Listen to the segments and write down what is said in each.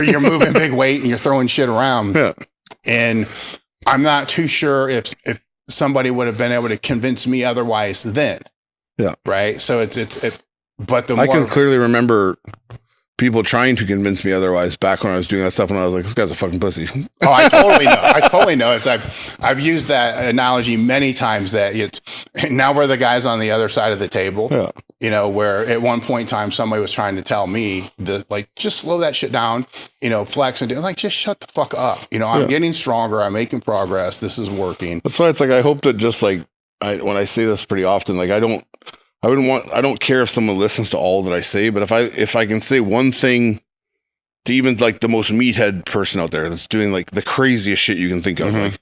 you're moving big weight and you're throwing shit around. Yeah. And I'm not too sure if somebody would have been able to convince me otherwise then. Yeah. Right. So but I can clearly remember people trying to convince me otherwise back when I was doing that stuff, and I was like, this guy's a fucking pussy. Oh, I totally know. I totally know. I've used that analogy many times that now we're the guys on the other side of the table. Yeah. You know, where at one point in time somebody was trying to tell me that, like, just slow that shit down, you know, flex and do, like, just shut the fuck up. You know, I'm getting stronger. I'm making progress. This is working. That's why it's like, I hope that just like, when I say this pretty often, like, I don't care if someone listens to all that I say, but if I can say one thing to even like the most meathead person out there that's doing like the craziest shit you can think of, like,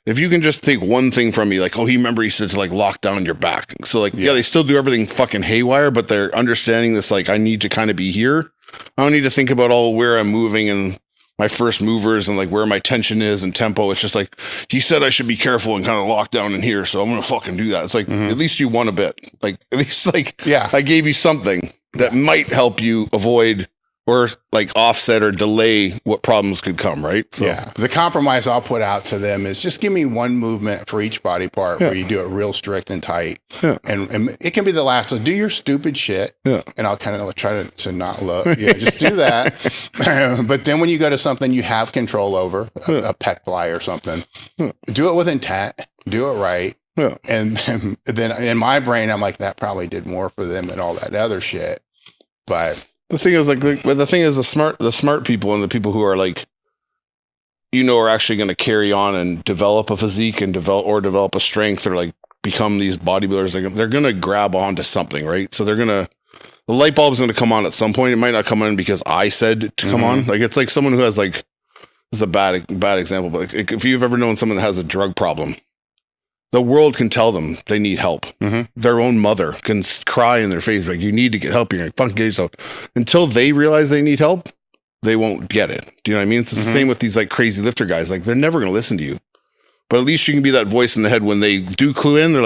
if you can just take one thing from me, like, oh, he said to like lock down your back. So like, yeah, they still do everything fucking haywire, but they're understanding this, like, I need to kind of be here. I don't need to think about all where I'm moving and my first movers and like where my tension is and tempo. It's just like, he said I should be careful and kind of lock down in here, so I'm going to fucking do that. It's like, at least you won a bit. Like, at least like, I gave you something that might help you avoid or like offset or delay what problems could come, right? So yeah, the compromise I'll put out to them is just give me one movement for each body part where you do it real strict and tight. Yeah. And it can be the last. So do your stupid shit. Yeah. And I'll kind of try to not look. Yeah, just do that. But then when you go to something you have control over, a pet fly or something, do it with intent, do it right. Yeah. And then in my brain, I'm like, that probably did more for them than all that other shit. But the thing is, like, the smart people and the people who are like, you know, are actually going to carry on and develop a physique and develop a strength or like become these bodybuilders. Like, they're going to grab onto something, right? So the light bulb's going to come on at some point. It might not come on because I said to come on. Like, it's like someone who has like, this is a bad example, but like, if you've ever known someone that has a drug problem, the world can tell them they need help. Their own mother can cry in their face, like, you need to get help. You're like, fucking get yourself. Until they realize they need help, they won't get it. Do you know what I mean? It's the same with these like crazy lifter guys. Like, they're never going to listen to you. But at least you can be that voice in the head when they do clue in. They're like,